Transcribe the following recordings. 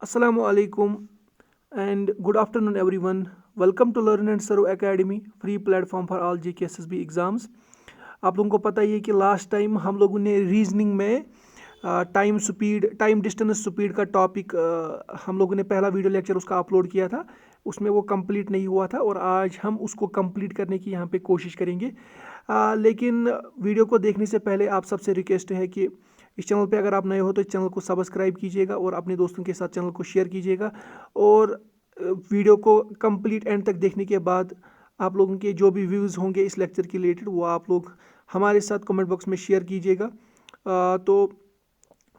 Assalamu alaikum and good afternoon everyone. Welcome to Learn and Serve Academy, free platform for all JK SSB exams. आप लोगों को पता ही है कि last time हम लोगों ने रीजनिंग में टाइम डिस्टेंस स्पीड का टॉपिक हम लोगों ने पहला वीडियो लेक्चर उसका अपलोड किया था। उसमें वो कंप्लीट नहीं हुआ था और आज हम उसको कंप्लीट करने की यहाँ पे कोशिश करेंगे। लेकिन वीडियो को देखने से पहले आप सबसे रिक्वेस्ट है कि इस चैनल पे अगर आप नए हो तो इस चैनल को सब्सक्राइब कीजिएगा और अपने दोस्तों के साथ चैनल को शेयर कीजिएगा। और वीडियो को कंप्लीट एंड तक देखने के बाद आप लोगों के जो भी व्यूज़ होंगे इस लेक्चर के रिलेटेड वो आप लोग हमारे साथ कमेंट बॉक्स में शेयर कीजिएगा। तो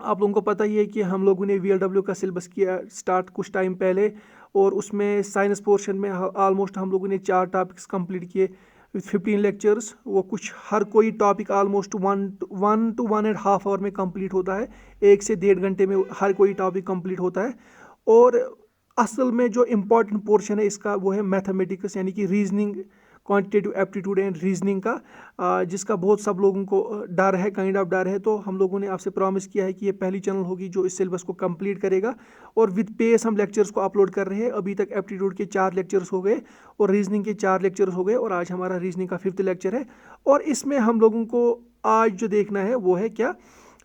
आप लोगों को पता ही है कि हम लोगों ने VLW का सिलेबस किया स्टार्ट कुछ टाइम पहले और उसमें साइंस पोर्शन में ऑलमोस्ट हम लोगों ने 4 टॉपिक्स कंप्लीट किए विथ 15 लेक्चर्स। वो कुछ हर कोई topic almost one to 1.5 hour में कंप्लीट होता है। 1 से 1.5 घंटे में हर कोई टॉपिक कंप्लीट होता है। और असल में जो इम्पोर्टेंट पोर्शन है इसका वो है मैथमेटिक्स यानी कि reasoning, quantitative aptitude and reasoning का, जिसका बहुत सब लोगों को डर है, काइंड ऑफ डर है। तो हम लोगों ने आपसे प्रॉमिस किया है कि ये पहली चैनल होगी जो इस सिलेबस को कंप्लीट करेगा और विद पेस हम लेक्चर्स को अपलोड कर रहे हैं। अभी तक एप्टीट्यूड के 4 लेक्चर्स हो गए और रीजनिंग के 4 लेक्चर्स हो गए और आज हमारा रीजनिंग का 5th लेक्चर है। और इसमें हम लोगों को आज जो देखना है वो है क्या,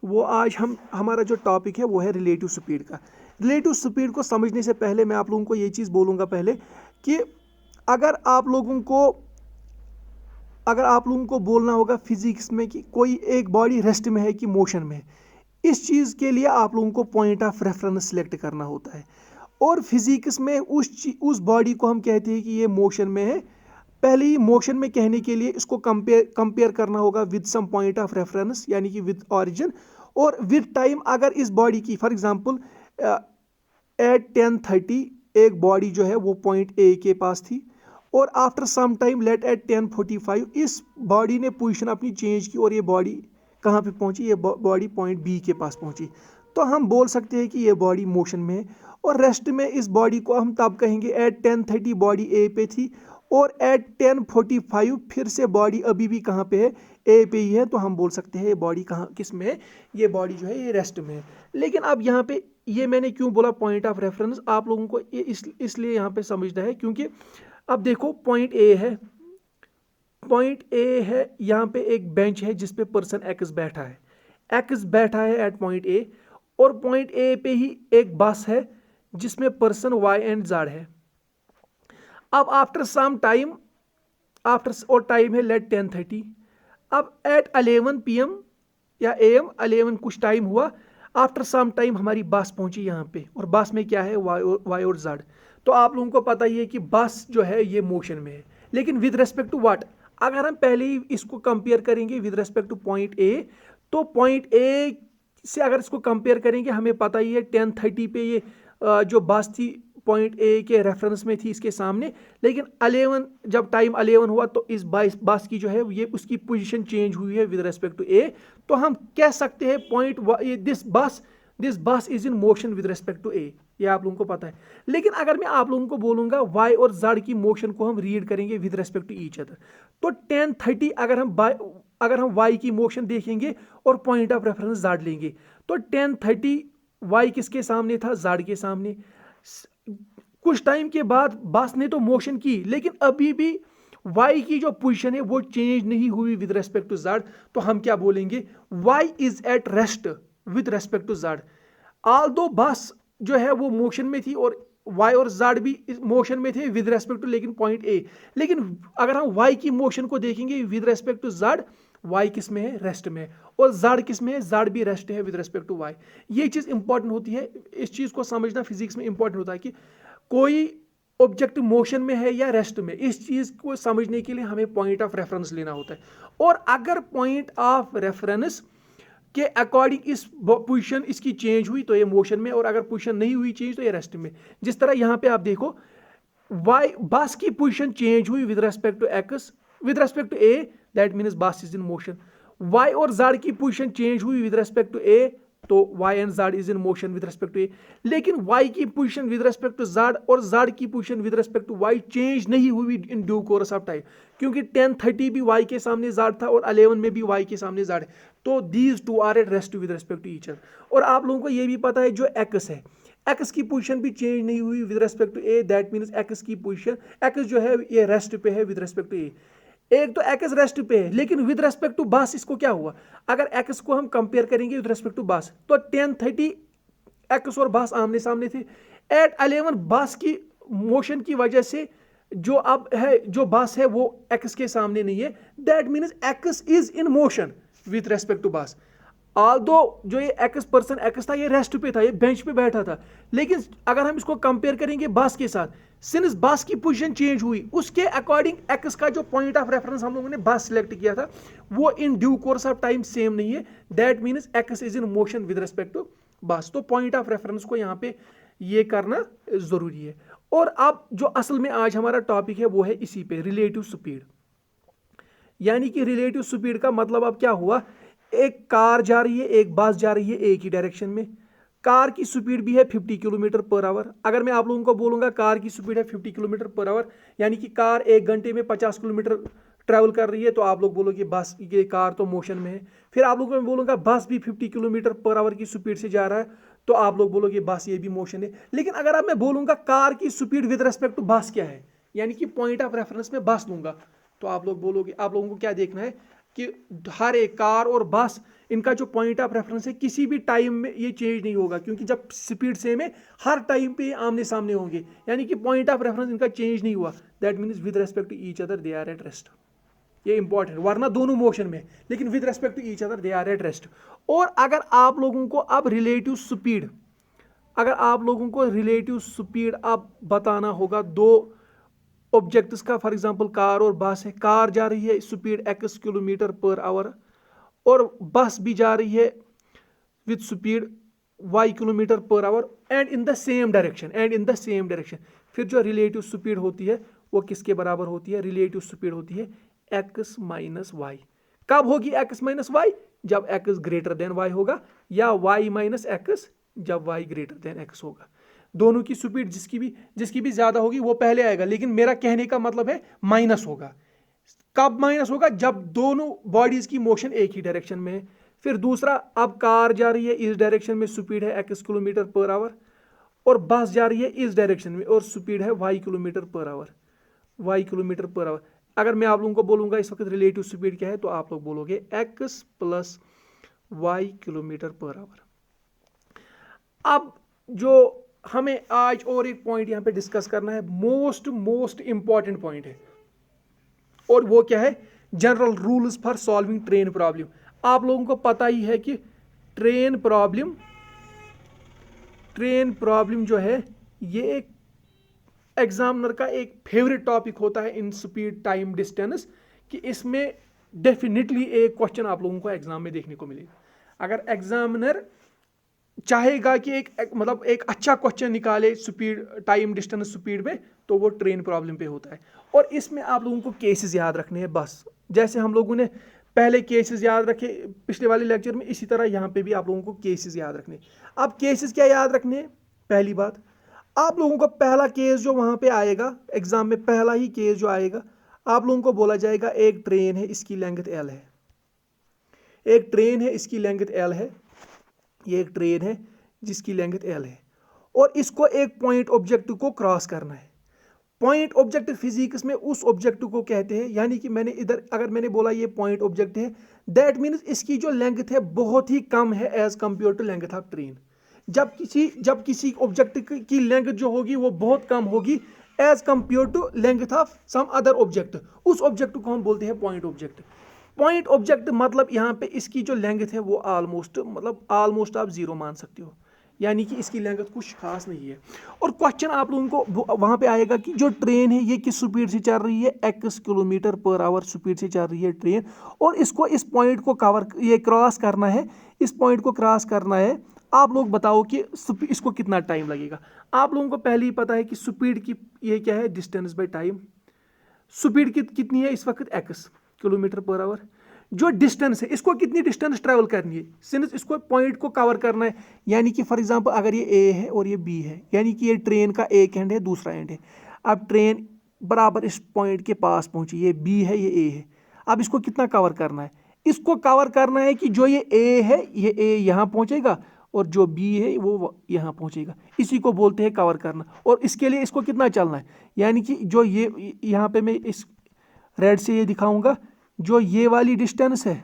वो आज हमारा जो टॉपिक है वो है रिलेटिव स्पीड का। रिलेटिव स्पीड को समझने से पहले मैं आप लोगों को ये चीज़ बोलूँगा पहले कि अगर आप लोगों को बोलना होगा फिजिक्स में कि कोई एक बॉडी रेस्ट में है कि मोशन में है, इस चीज़ के लिए आप लोगों को पॉइंट ऑफ रेफरेंस सेलेक्ट करना होता है। और फिजिक्स में उस बॉडी को हम कहते हैं कि ये मोशन में है। पहले ही मोशन में कहने के लिए इसको कंपेयर करना होगा with some point of reference यानी कि विद ऑरिजिन और विद टाइम। अगर इस बॉडी की फॉर एग्जांपल एट 10:30 एक बॉडी जो है वो पॉइंट ए के पास थी और after some time late at 10:45 इस बॉडी ने पोजीशन अपनी चेंज की और ये बॉडी कहाँ पे पहुंची, ये बॉडी पॉइंट बी के पास पहुंची। तो हम बोल सकते हैं कि ये बॉडी मोशन में है। और रेस्ट में इस बॉडी को हम तब कहेंगे एट 10:30 बॉडी ए पे थी और एट 10:45 फिर से बॉडी अभी भी कहाँ पे है, ए पे ही है। तो हम बोल सकते हैं ये बॉडी कहाँ किस में है, ये बॉडी जो है ये रेस्ट में है। लेकिन अब यहाँ पे ये मैंने क्यों बोला पॉइंट ऑफ रेफरेंस, आप लोगों को ये इसलिए यहाँ पे समझना है क्योंकि अब देखो पॉइंट ए है यहाँ पे एक बेंच है जिसपे पर्सन एक्स बैठा है, एट पॉइंट ए। और पॉइंट ए पे ही एक बस है जिसमें पर्सन वाई एंड जेड है। अब आफ्टर सम टाइम और टाइम है लेट 10:30। अब एट 11 PM या AM 11 कुछ टाइम हुआ, आफ्टर सम टाइम हमारी बस पहुंची यहाँ पे और बस में क्या है वाई और जेड। तो आप लोगों को पता ही है कि बस जो है ये मोशन में है। लेकिन विद रेस्पेक्ट टू व्हाट, अगर हम पहले ही इसको कंपेयर करेंगे with respect two point A, तो पॉइंट ए से अगर इसको कंपेयर करेंगे हमें पता ही है 10:30 पे ये जो बस थी पॉइंट ए के रेफरेंस में थी इसके सामने। लेकिन 11 जब टाइम 11 हुआ तो इस बस की जो है ये उसकी पोजीशन चेंज हुई है विद रेस्पेक्ट टू ए। तो हम कह सकते हैं this bus is in motion with respect to A, ये आप लोगों को पता है। लेकिन अगर मैं आप लोगों को बोलूंगा वाई और जेड की मोशन को हम रीड करेंगे with respect to each other, तो 10:30 अगर हम वाई की मोशन देखेंगे और पॉइंट ऑफ रेफरेंस जेड लेंगे तो 10:30 वाई किसके सामने था, जेड के सामने। कुछ टाइम के बाद बस ने तो मोशन की लेकिन अभी भी y की जो पोजीशन है वो चेंज नहीं हुई विद रेस्पेक्ट टू z। तो हम क्या बोलेंगे, y is at rest with respect to z। Although bus जो है वो मोशन में थी और y और z भी मोशन में थे विद रेस्पेक्ट टू लेकिन पॉइंट a। लेकिन अगर हम y की मोशन को देखेंगे with respect to z, y किस में है, रेस्ट में है। और z किस में है, z भी रेस्ट है विद रेस्पेक्ट टू y। ये चीज़ इंपॉर्टेंट होती है, इस चीज़ को समझना फिजिक्स में इंपॉर्टेंट होता है कि कोई ऑब्जेक्ट मोशन में है या रेस्ट में। इस चीज़ को समझने के लिए हमें पॉइंट ऑफ रेफरेंस लेना होता है। और अगर पॉइंट ऑफ रेफरेंस के अकॉर्डिंग इस पोजीशन इसकी चेंज हुई तो ये मोशन में, और अगर पोजीशन नहीं हुई चेंज तो ये रेस्ट में। जिस तरह यहाँ पे आप देखो वाई बस की पोजीशन चेंज हुई with respect to X, with respect to A, that means bus is in motion. Y और जेड की पोजीशन चेंज हुई विद रेस्पेक्ट टू ए, तो y and z is in motion with respect to A. लेकिन y की position with respect to z और z की position with respect to y change नहीं हुई in due course of time, क्योंकि 10:30 भी y के सामने z था और 11 में भी y के सामने z है। तो these two are at rest with respect to each other. और आप लोगों को ये भी पता है जो x है, एक्स की पोजीशन भी चेंज नहीं हुई with respect to A, that means x की पोजीशन, एक्स जो है ये रेस्ट पे है विद रेस्पेक्ट टू ए। एक तो एक्स रेस्ट पे है लेकिन विद रेस्पेक्ट टू बस इसको क्या हुआ, अगर एक्स को हम कंपेयर करेंगे विद रेस्पेक्ट टू बस तो 10:30 एक्स और बस आमने सामने थे। एट 11 बस की मोशन की वजह से जो अब है जो बस है वो एक्स के सामने नहीं है, that means x is in motion with respect to bus. Although जो ये एक्स पर्सन एक्स था ये रेस्ट पे था, ये बेंच पे बैठा था, लेकिन अगर हम इसको कंपेयर करेंगे बस के साथ, सिंस बस की पोजीशन चेंज हुई उसके अकॉर्डिंग एक्स का जो पॉइंट ऑफ रेफरेंस हम लोगों ने बस सिलेक्ट किया था वो in due course of time same नहीं है, that means x is in motion with respect to bus. तो पॉइंट ऑफ रेफरेंस को यहाँ पे ये करना जरूरी है। और अब जो असल में आज हमारा टॉपिक है वो है इसी पे, रिलेटिव स्पीड। यानी कि रिलेटिव स्पीड का मतलब अब क्या हुआ, एक कार जा रही है एक बस जा रही है एक ही डायरेक्शन में, कार की स्पीड भी है 50 किलोमीटर पर आवर। अगर मैं आप लोगों को बोलूंगा कार की स्पीड है 50 किलोमीटर पर आवर, यानी कि कार 1 घंटे में 50 किलोमीटर ट्रैवल कर रही है, तो आप लोग बोलोगे बस ये कार तो मोशन में है। फिर आप लोगों को मैं बोलूंगा बस भी 50 किलोमीटर पर आवर की स्पीड से जा रहा है, तो आप लोग बोलोगे बस ये भी मोशन है। लेकिन अगर अब मैं बोलूंगा कार की स्पीड विद रेस्पेक्ट टू बस क्या है, यानी कि पॉइंट ऑफ रेफरेंस में बस लूंगा, तो आप लोग बोलोगे, आप लोगों को क्या देखना है कि हर एक कार और बस इनका जो पॉइंट ऑफ रेफरेंस है किसी भी टाइम में ये चेंज नहीं होगा, क्योंकि जब स्पीड सेम है हर टाइम पे आमने सामने होंगे, यानी कि पॉइंट ऑफ रेफरेंस इनका चेंज नहीं हुआ, that means with respect to each other they are at rest. ये इंपॉर्टेंट, वरना दोनों मोशन में लेकिन with respect to each other they are at rest. और अगर आप लोगों को अब रिलेटिव स्पीड, अगर आप लोगों को रिलेटिव स्पीड अब बताना होगा दो ऑब्जेक्ट्स का, फॉर एग्जांपल कार और बस है, कार जा रही है speed x kilometre per hour और बस भी जा रही है with speed y kilometre per hour and in the same direction, फिर जो रिलेटिव स्पीड होती है वो किसके बराबर होती है, रिलेटिव स्पीड होती है x माइनस वाई। कब होगी x माइनस वाई, जब x ग्रेटर देन y होगा, या y माइनस x जब y ग्रेटर देन x होगा। दोनों की स्पीड जिसकी भी ज्यादा होगी वो पहले आएगा, लेकिन मेरा कहने का मतलब है माइनस होगा। कब माइनस होगा, जब दोनों बॉडीज की मोशन एक ही डायरेक्शन में है। फिर दूसरा, अब कार जा रही है इस डायरेक्शन में, स्पीड है x किलोमीटर पर आवर, और बस जा रही है इस डायरेक्शन में और स्पीड है y किलोमीटर पर आवर। अगर मैं आप लोगों को बोलूंगा इस वक्त रिलेटिव स्पीड क्या है, तो आप लोग बोलोगे x plus y kilometre per hour. अब जो हमें आज और एक पॉइंट यहां पे डिस्कस करना है, मोस्ट इंपॉर्टेंट पॉइंट है, और वो क्या है, general rules for solving train problem. आप लोगों को पता ही है कि ट्रेन प्रॉब्लम जो है ये एक एग्जामिनर का एक फेवरेट टॉपिक होता है इन स्पीड टाइम डिस्टेंस, कि इसमें डेफिनेटली एक क्वेश्चन आप लोगों को एग्जाम में देखने को मिलेगा। अगर एग्जामिनर चाहेगा कि एक अच्छा क्वेश्चन निकाले स्पीड टाइम डिस्टेंस स्पीड में, तो वो ट्रेन प्रॉब्लम पे होता है। और इसमें आप लोगों को केसेस याद रखने हैं, बस जैसे हम लोगों ने पहले केसेस याद रखे पिछले वाले लेक्चर में, इसी तरह यहाँ पे भी आप लोगों को केसेस याद रखने। अब केसेस क्या याद रखने हैं, पहली बात आप लोगों को पहला केस जो वहाँ पे आएगा एग्जाम में, पहला ही केस जो आएगा, आप लोगों को बोला जाएगा एक ट्रेन है इसकी लेंथ L है, एक ट्रेन है इसकी लेंथ L है, ये एक ट्रेन है जिसकी लेंथ L है, और इसको एक पॉइंट ऑब्जेक्ट को क्रॉस करना है। पॉइंट ऑब्जेक्ट फिजिक्स में उस ऑब्जेक्ट को कहते हैं, यानी कि मैंने इधर अगर मैंने बोला ये पॉइंट ऑब्जेक्ट है, दैट मीन्स इसकी जो लेंथ है बहुत ही कम है as compare to length of train. जब किसी ऑब्जेक्ट की लेंथ जो होगी वो बहुत कम होगी as compare to length of some other object, उस ऑब्जेक्ट को हम बोलते हैं पॉइंट ऑब्जेक्ट। पॉइंट ऑब्जेक्ट मतलब यहाँ पे इसकी जो लेंथ है वो ऑलमोस्ट आप जीरो मान सकते हो, यानी कि इसकी लेंथ कुछ खास नहीं है। और क्वेश्चन आप लोगों को वहाँ पे आएगा कि जो ट्रेन है ये किस स्पीड से चल रही है, x kilometre per hour speed से चल रही है ट्रेन, और इसको इस पॉइंट को क्रॉस करना है, इस पॉइंट को क्रॉस करना है। आप लोग बताओ कि इसको कितना टाइम लगेगा। आप लोगों को पहले ही पता है कि स्पीड की ये क्या है, डिस्टेंस बाय टाइम। स्पीड कितनी है इस वक्त, x किलोमीटर पर आवर। जो डिस्टेंस है इसको कितनी डिस्टेंस ट्रैवल करनी है, सिंस इसको पॉइंट को कवर करना है, यानी कि फॉर एग्जांपल अगर ये A है और ये B है, यानी कि ये ट्रेन का एक एंड है दूसरा एंड है। अब ट्रेन बराबर इस पॉइंट के पास पहुंची, ये B है ये A है। अब इसको कितना कवर करना है, इसको कवर करना है कि जो ये A है ये A यहाँ पहुंचेगा और जो बी है वो यहाँ पहुँचेगा। इसी को बोलते हैं कवर करना। और इसके लिए इसको कितना चलना है, यानी कि जो ये यहाँ पे मैं इस रेड से ये दिखाऊंगा, जो ये वाली डिस्टेंस है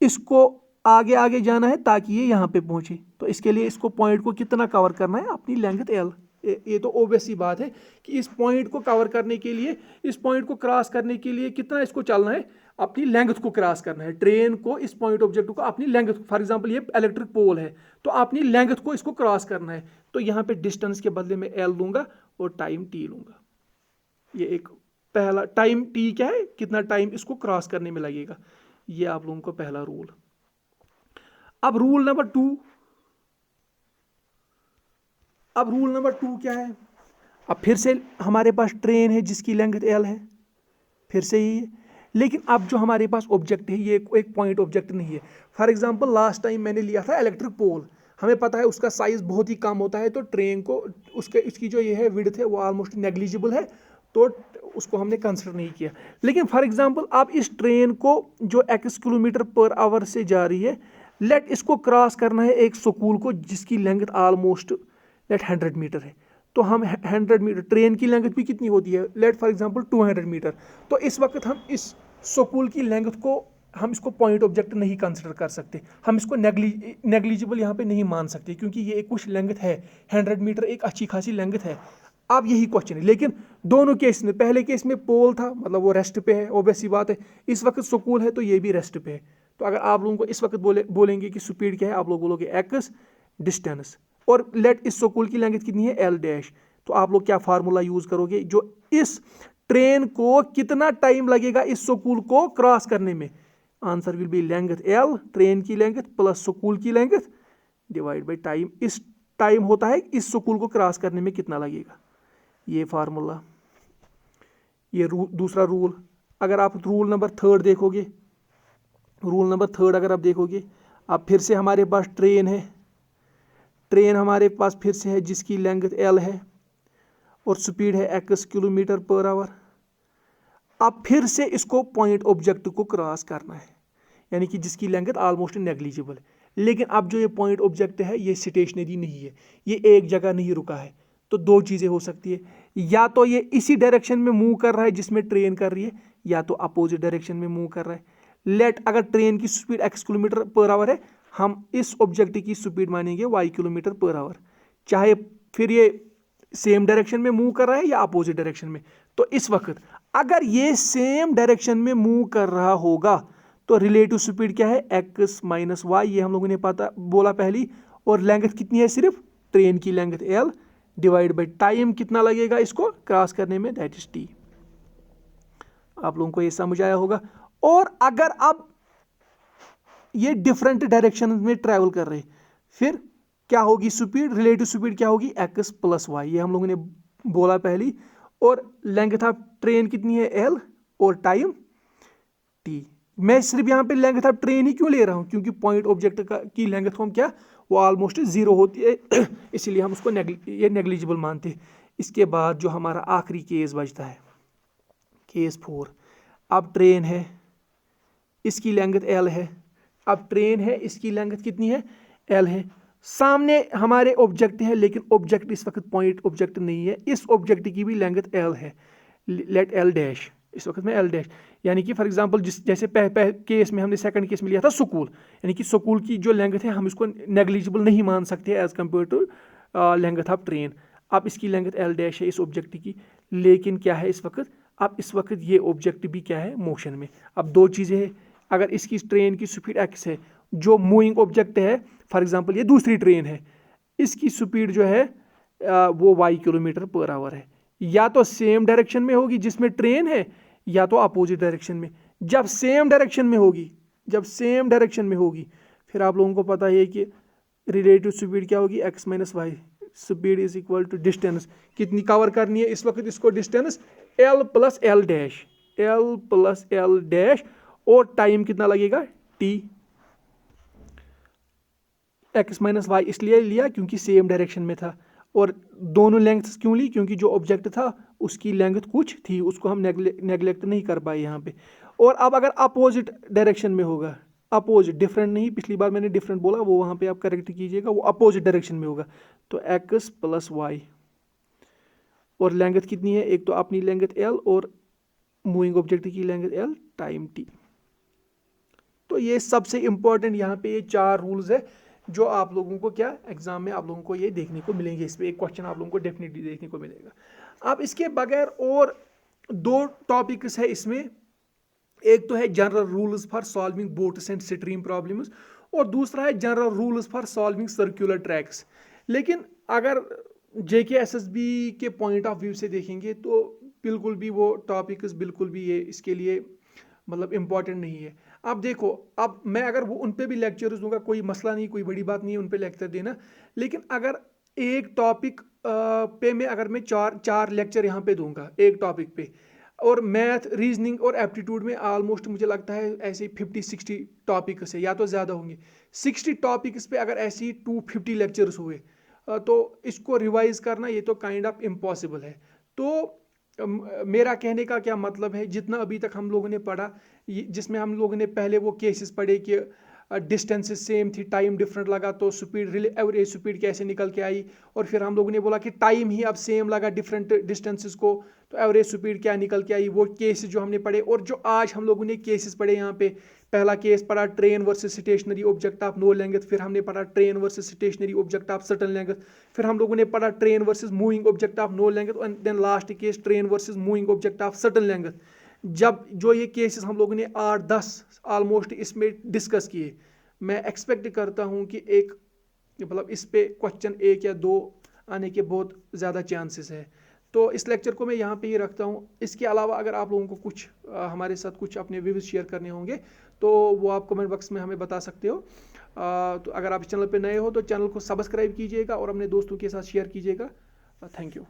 इसको आगे आगे जाना है ताकि ये यहाँ पे पहुँचे। तो इसके लिए इसको पॉइंट को कितना कवर करना है, अपनी लेंथ एल। ये तो ऑब्वियस सी बात है कि इस पॉइंट को कवर करने के लिए, इस पॉइंट को क्रॉस करने के लिए कितना इसको चलना है, अपनी लेंथ को क्रॉस करना है। ट्रेन को, इस पॉइंट ऑब्जेक्ट को अपनी लेंथ, फॉर एग्जांपल ये इलेक्ट्रिक पोल है तो अपनी लेंथ को इसको क्रॉस करना है। तो यहाँ पे डिस्टेंस के बदले में एल लूंगा और टाइम टी लूंगा। ये एक पहला टाइम टी क्या है, कितना टाइम इसको क्रॉस करने में लगेगा, ये आप लोगों को पहला रूल। अब रूल नंबर टू क्या है। अब फिर से हमारे पास ट्रेन है जिसकी लेंथ एल है, फिर से ही है, लेकिन अब जो हमारे पास ऑब्जेक्ट है ये एक पॉइंट ऑब्जेक्ट नहीं है। फॉर एग्जांपल लास्ट टाइम मैंने लिया था इलेक्ट्रिक पोल, हमें पता है उसका साइज बहुत ही कम होता है, तो ट्रेन को इसकी जो ये है विड्थ है वो ऑलमोस्ट नेग्लिजिबल है, तो उसको हमने कंसिडर नहीं किया। लेकिन फॉर एग्जांपल आप इस ट्रेन को जो x किलोमीटर पर आवर से जा रही है, लेट इसको क्रॉस करना है एक स्कूल को जिसकी लेंथ ऑलमोस्ट लेट 100 मीटर है। तो हम 100 मीटर, ट्रेन की लेंथ भी कितनी होती है, लेट फॉर एग्जांपल 200 मीटर। तो इस वक्त हम इस स्कूल की लेंथ को, हम इसको पॉइंट ऑब्जेक्ट नहीं कंसिडर कर सकते, हम इसको नेग्लिजिबल यहाँ पे नहीं मान सकते, क्योंकि ये एक कुछ लेंथ है, 100 मीटर एक अच्छी खासी लेंथ है। अब यही क्वेश्चन है, लेकिन दोनों केस में, पहले केस में पोल था मतलब वो रेस्ट पे है, ऑब्वियस सी बात है। इस वक्त स्कूल है तो ये भी रेस्ट पे है। तो अगर आप लोगों को इस वक्त बोलेंगे कि स्पीड क्या है, आप लोग बोलोगे एक्स डिस्टेंस, और लेट इस स्कूल की लेंथ कितनी है एल डैश। तो आप लोग क्या फार्मूला यूज करोगे, जो इस ट्रेन को कितना टाइम लगेगा इस स्कूल को क्रॉस करने में, answer will be length L, train की लेंथ प्लस स्कूल की लेंथ डिवाइड बाई टाइम। इस टाइम होता है इस स्कूल को क्रॉस करने में कितना लगेगा, ये फार्मूला, ये दूसरा रूल। अगर आप रूल नंबर थर्ड देखोगे, रूल नंबर थर्ड अगर आप देखोगे, अब फिर से हमारे पास ट्रेन है, ट्रेन हमारे पास फिर से है जिसकी लेंथ एल है और स्पीड है x किलोमीटर पर आवर। अब फिर से इसको पॉइंट ऑब्जेक्ट को क्रॉस करना है, यानी कि जिसकी लेंथ ऑलमोस्ट नेग्लिजिबल है। लेकिन अब जो ये पॉइंट ऑब्जेक्ट है ये स्टेशनरी नहीं है, ये एक जगह नहीं रुका है। तो दो चीज़ें हो सकती है, या तो ये इसी डायरेक्शन में मूव कर रहा है जिसमें ट्रेन कर रही है, या तो अपोजिट डायरेक्शन में मूव कर रहा है। लेट अगर ट्रेन की speed x kilometre per hour है, हम इस ऑब्जेक्ट की स्पीड मानेंगे y किलोमीटर पर आवर, चाहे फिर ये सेम डायरेक्शन में मूव कर रहा है या अपोजिट डायरेक्शन में। तो इस वक्त अगर ये सेम डायरेक्शन में मूव कर रहा होगा तो रिलेटिव स्पीड क्या है, x माइनस वाई, ये हम लोगों ने पता बोला पहली। और लेंथ कितनी है, सिर्फ ट्रेन की length l divide by time कितना लगेगा इसको क्रॉस करने में, दैट इज t। आप लोगों को ये समझ आया होगा। और अगर आप ये डिफरेंट डायरेक्शन में ट्रैवल कर रहे, फिर क्या होगी स्पीड, रिलेटिव स्पीड क्या होगी, x प्लस वाई, ये हम लोगों ने बोला पहली। और लेंथ ऑफ ट्रेन कितनी है l और टाइम t। मैं सिर्फ यहाँ पे लेंथ ऑफ ट्रेन ही क्यों ले रहा हूँ, क्योंकि पॉइंट ऑब्जेक्ट की लेंथ हम क्या, वो ऑलमोस्ट जीरो होती है, इसीलिए हम उसको ये नेग्लिजिबल मानते हैं। इसके बाद जो हमारा आखिरी केस बचता है, केस 4। अब ट्रेन है, इसकी लेंथ l है, अब ट्रेन है इसकी लेंथ कितनी है, l है। सामने हमारे ऑब्जेक्ट है, लेकिन ऑब्जेक्ट इस वक्त पॉइंट ऑब्जेक्ट नहीं है, इस ऑब्जेक्ट की भी लेंथ l है, लेट l डैश, इस वक्त में l डैश। यानी कि फॉर एग्जांपल जैसे केस में हमने सेकंड केस में लिया था स्कूल, यानी कि स्कूल की जो लेंथ है हम इसको नेग्लिजिबल नहीं मान सकते as compare to length of train. अब इसकी लेंथ l डैश है इस ऑब्जेक्ट की, लेकिन क्या है इस वक्त, अब इस वक्त ये ऑब्जेक्ट भी क्या है, मोशन में। अब दो चीज़ें हैं, अगर इसकी ट्रेन की स्पीड x है, जो मूविंग ऑब्जेक्ट है, फॉर एग्जांपल ये दूसरी ट्रेन है, इसकी स्पीड जो है वो y किलोमीटर पर आवर है, या तो सेम डायरेक्शन में होगी जिसमें ट्रेन है, या तो अपोजिट डायरेक्शन में। जब सेम डायरेक्शन में होगी, फिर आप लोगों को पता है कि रिलेटिव स्पीड क्या होगी, x minus y, speed is equal to distance. कितनी कवर करनी है इस वक्त इसको, distance l plus l dash, और टाइम कितना लगेगा t। x माइनस वाई इसलिए लिया क्योंकि सेम डायरेक्शन में था, और दोनों लेंथ्स क्यों ली, क्योंकि जो ऑब्जेक्ट था उसकी लेंथ कुछ थी, उसको हम नेग्लेक्ट नहीं कर पाए यहाँ पे। और अब अगर अपोजिट डायरेक्शन में होगा, अपोजिट, डिफरेंट नहीं, पिछली बार मैंने डिफरेंट बोला, वो वहाँ पे आप करेक्ट कीजिएगा, वो अपोजिट डायरेक्शन में होगा। तो x प्लस वाई, और लेंथ कितनी है, एक तो अपनी लेंथ l और मूविंग ऑब्जेक्ट की लेंथ l टाइम t। तो ये सबसे इंपॉर्टेंट यहाँ पे ये 4 रूल्स है जो आप लोगों को क्या एग्जाम में आप लोगों को ये देखने को मिलेंगे। इस पे एक क्वेश्चन आप लोगों को डेफिनेटली देखने को मिलेगा। अब इसके बगैर और 2 टॉपिक्स है इसमें, एक तो है general rules for solving boats and stream problems, और दूसरा है general rules for solving circular tracks. लेकिन अगर JKSSB के पॉइंट ऑफ व्यू से देखेंगे तो बिल्कुल भी वो टॉपिक्स बिल्कुल भी ये इसके लिए मतलब इम्पॉर्टेंट नहीं है। अब देखो, अब मैं अगर वो उन पे भी लेक्चर्स दूंगा, कोई मसला नहीं, कोई बड़ी बात नहीं है उन पे लेक्चर देना, लेकिन अगर एक टॉपिक पे मैं अगर मैं चार लेक्चर यहाँ पे दूंगा एक टॉपिक पे, और मैथ रीजनिंग और एप्टीट्यूड में ऑलमोस्ट मुझे लगता है ऐसे 50-60 टॉपिक्स है या तो ज़्यादा होंगे। 60 टॉपिक्स पे अगर ऐसी 250 लेक्चर्स हुए तो इसको रिवाइज करना ये तो काइंड ऑफ इम्पॉसिबल है। तो मेरा कहने का क्या मतलब है, जितना अभी तक हम लोगों ने पढ़ा, जिसमें हम लोगों ने पहले वो केसेस पढ़े कि डिस्टेंसेस सेम थी, टाइम डिफरेंट लगा तो स्पीड एवरेज स्पीड कैसे निकल के आई, और फिर हम लोगों ने बोला कि टाइम ही अब सेम लगा डिफरेंट डिस्टेंसेस को तो एवरेज स्पीड क्या निकल के आई, वो केसेस जो हमने पढ़े। और जो आज हम लोगों ने केसेस पढ़े, यहाँ पे पहला केस पढ़ा train versus stationary object of no length, फिर हमने पढ़ा train versus stationary object of certain length, फिर हम लोगों ने पढ़ा train versus moving object of no length, and then last case train versus moving object of certain length. जब जो ये केसेस हम लोगों ने 8-10 ऑलमोस्ट इसमें डिस्कस किए, मैं एक्सपेक्ट करता हूँ कि एक मतलब इस पे क्वेश्चन 1 या 2 आने के बहुत ज़्यादा चांसेस है। तो इस लेक्चर को मैं यहाँ पे ही रखता हूँ। इसके अलावा अगर आप लोगों को कुछ हमारे साथ कुछ अपने व्यूज शेयर करने होंगे तो वो आप कमेंट बॉक्स में हमें बता सकते हो। तो अगर आप इस चैनल पे नए हो तो चैनल को सब्सक्राइब कीजिएगा और अपने दोस्तों के साथ शेयर कीजिएगा। Thank you.